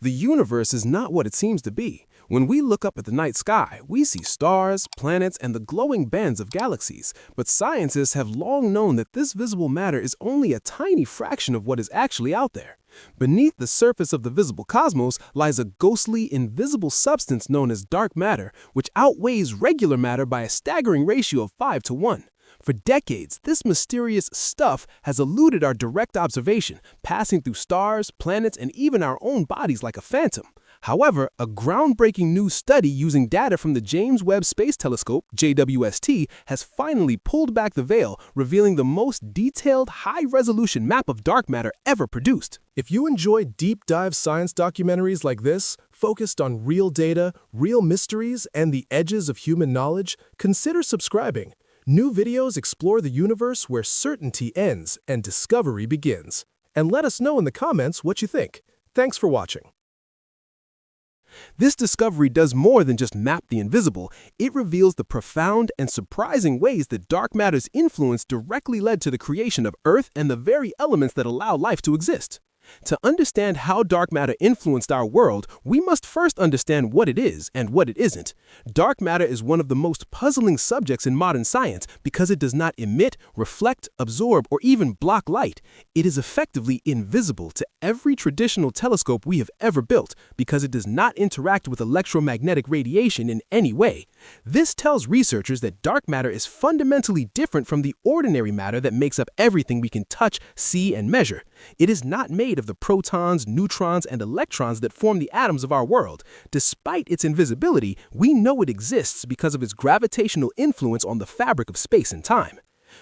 The universe is not what it seems to be. When we look up at the night sky, we see stars, planets, and the glowing bands of galaxies. But scientists have long known that this visible matter is only a tiny fraction of what is actually out there. Beneath the surface of the visible cosmos lies a ghostly, invisible substance known as dark matter, which outweighs regular matter by a staggering ratio of 5 to 1. For decades, this mysterious stuff has eluded our direct observation, passing through stars, planets, and even our own bodies like a phantom. However, a groundbreaking new study using data from the James Webb Space Telescope, JWST, has finally pulled back the veil, revealing the most detailed, high-resolution map of dark matter ever produced. If you enjoy deep-dive science documentaries like this, focused on real data, real mysteries, and the edges of human knowledge, consider subscribing. New videos explore the universe where certainty ends and discovery begins. And let us know in the comments what you think. Thanks for watching. This discovery does more than just map the invisible. It reveals the profound and surprising ways that dark matter's influence directly led to the creation of Earth and the very elements that allow life to exist. To understand how dark matter influenced our world, we must first understand what it is and what it isn't. Dark matter is one of the most puzzling subjects in modern science because it does not emit, reflect, absorb, or even block light. It is effectively invisible to every traditional telescope we have ever built because it does not interact with electromagnetic radiation in any way. This tells researchers that dark matter is fundamentally different from the ordinary matter that makes up everything we can touch, see, and measure. It is not made of the protons, neutrons, and electrons that form the atoms of our world. Despite its invisibility, we know it exists because of its gravitational influence on the fabric of space and time.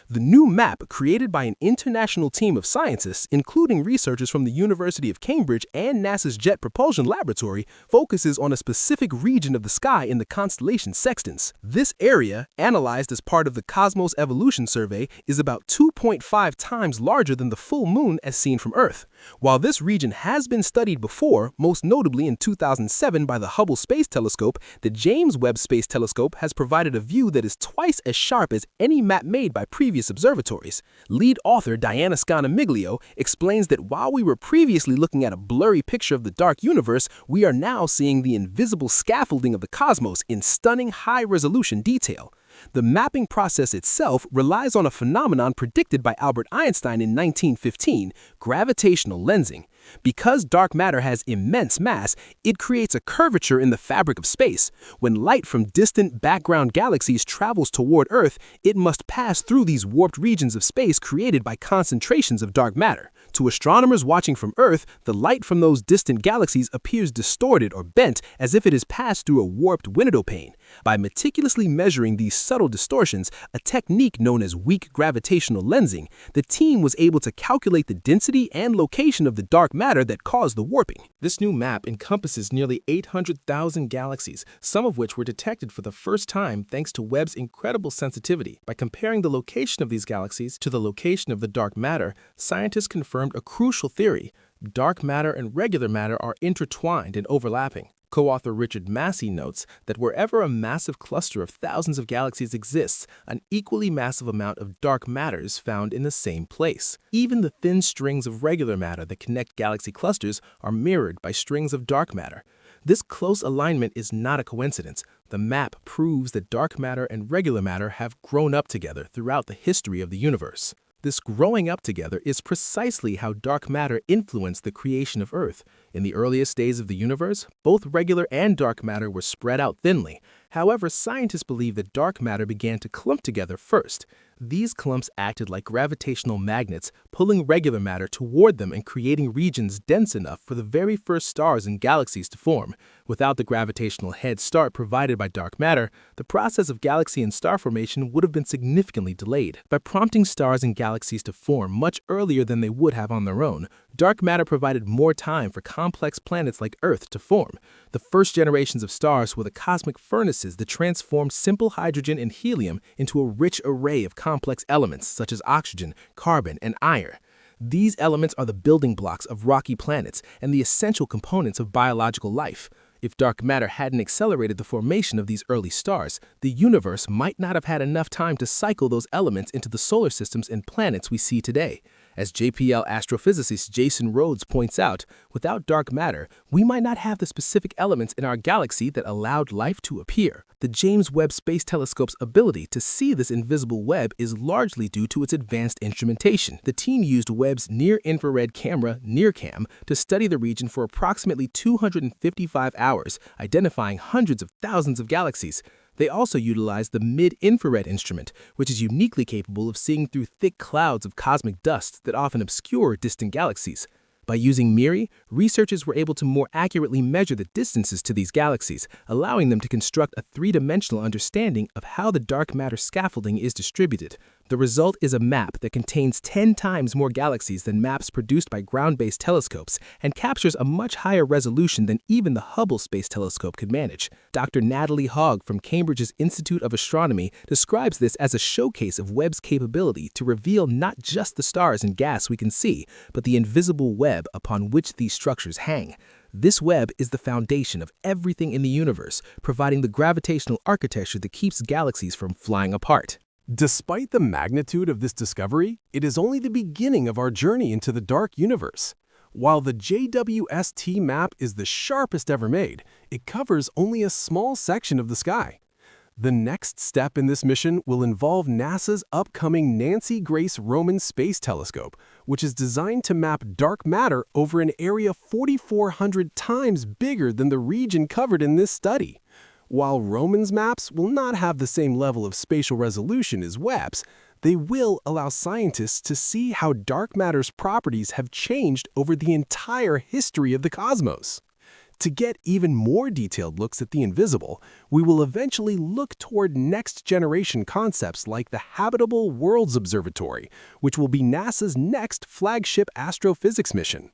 The new map, created by an international team of scientists, including researchers from the University of Cambridge and NASA's Jet Propulsion Laboratory, focuses on a specific region of the sky in the constellation Sextans. This area, analyzed as part of the Cosmos Evolution Survey, is about 2.5 times larger than the full moon as seen from Earth. While this region has been studied before, most notably in 2007 by the Hubble Space Telescope, the James Webb Space Telescope has provided a view that is twice as sharp as any map made by previous observatories. Lead author Diana Scanamiglio explains that while we were previously looking at a blurry picture of the dark universe, we are now seeing the invisible scaffolding of the cosmos in stunning high-resolution detail. The mapping process itself relies on a phenomenon predicted by Albert Einstein in 1915, gravitational lensing. Because dark matter has immense mass, it creates a curvature in the fabric of space. When light from distant background galaxies travels toward Earth, it must pass through these warped regions of space created by concentrations of dark matter. To astronomers watching from Earth, the light from those distant galaxies appears distorted or bent as if it has passed through a warped window pane. By meticulously measuring these subtle distortions, a technique known as weak gravitational lensing, the team was able to calculate the density and location of the dark matter that caused the warping. This new map encompasses nearly 800,000 galaxies, some of which were detected for the first time thanks to Webb's incredible sensitivity. By comparing the location of these galaxies to the location of the dark matter, scientists confirmed a crucial theory. Dark matter and regular matter are intertwined and overlapping. Co-author Richard Massey notes that wherever a massive cluster of thousands of galaxies exists, an equally massive amount of dark matter is found in the same place. Even the thin strings of regular matter that connect galaxy clusters are mirrored by strings of dark matter. This close alignment is not a coincidence. The map proves that dark matter and regular matter have grown up together throughout the history of the universe. This growing up together is precisely how dark matter influenced the creation of Earth. In the earliest days of the universe, both regular and dark matter were spread out thinly. However, scientists believe that dark matter began to clump together first. These clumps acted like gravitational magnets, pulling regular matter toward them and creating regions dense enough for the very first stars and galaxies to form. Without the gravitational head start provided by dark matter, the process of galaxy and star formation would have been significantly delayed. By prompting stars and galaxies to form much earlier than they would have on their own, dark matter provided more time for complex planets like Earth to form. The first generations of stars were the cosmic furnaces that transformed simple hydrogen and helium into a rich array of complex elements such as oxygen, carbon, and iron. These elements are the building blocks of rocky planets and the essential components of biological life. If dark matter hadn't accelerated the formation of these early stars, the universe might not have had enough time to cycle those elements into the solar systems and planets we see today. As JPL astrophysicist Jason Rhodes points out, without dark matter, we might not have the specific elements in our galaxy that allowed life to appear. The James Webb Space Telescope's ability to see this invisible web is largely due to its advanced instrumentation. The team used Webb's near-infrared camera, NIRCam, to study the region for approximately 255 hours, identifying hundreds of thousands of galaxies. They also utilized the mid-infrared instrument, which is uniquely capable of seeing through thick clouds of cosmic dust that often obscure distant galaxies. By using MIRI, researchers were able to more accurately measure the distances to these galaxies, allowing them to construct a three-dimensional understanding of how the dark matter scaffolding is distributed. The result is a map that contains 10 times more galaxies than maps produced by ground-based telescopes and captures a much higher resolution than even the Hubble Space Telescope could manage. Dr. Natalie Hogg from Cambridge's Institute of Astronomy describes this as a showcase of Webb's capability to reveal not just the stars and gas we can see, but the invisible web upon which these structures hang. This web is the foundation of everything in the universe, providing the gravitational architecture that keeps galaxies from flying apart. Despite the magnitude of this discovery, it is only the beginning of our journey into the dark universe. While the JWST map is the sharpest ever made, it covers only a small section of the sky. The next step in this mission will involve NASA's upcoming Nancy Grace Roman Space Telescope, which is designed to map dark matter over an area 4,400 times bigger than the region covered in this study. While Roman's maps will not have the same level of spatial resolution as Webb's, they will allow scientists to see how dark matter's properties have changed over the entire history of the cosmos. To get even more detailed looks at the invisible, we will eventually look toward next-generation concepts like the Habitable Worlds Observatory, which will be NASA's next flagship astrophysics mission.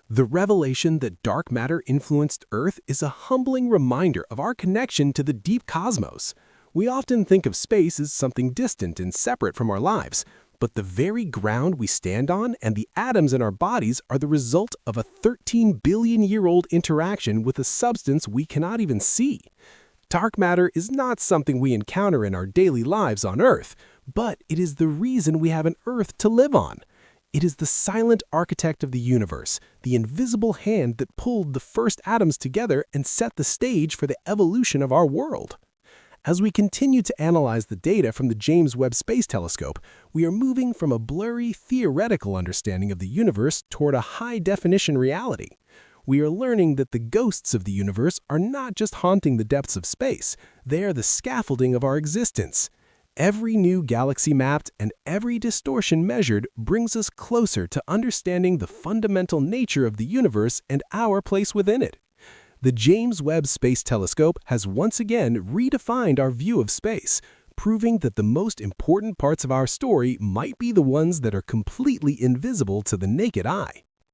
The revelation that dark matter influenced Earth is a humbling reminder of our connection to the deep cosmos. We often think of space as something distant and separate from our lives, but the very ground we stand on and the atoms in our bodies are the result of a 13-billion-year-old interaction with a substance we cannot even see. Dark matter is not something we encounter in our daily lives on Earth, but it is the reason we have an Earth to live on. It is the silent architect of the universe, the invisible hand that pulled the first atoms together and set the stage for the evolution of our world. As we continue to analyze the data from the James Webb Space Telescope, we are moving from a blurry, theoretical understanding of the universe toward a high-definition reality. We are learning that the ghosts of the universe are not just haunting the depths of space, they are the scaffolding of our existence. Every new galaxy mapped and every distortion measured brings us closer to understanding the fundamental nature of the universe and our place within it. The James Webb Space Telescope has once again redefined our view of space, proving that the most important parts of our story might be the ones that are completely invisible to the naked eye.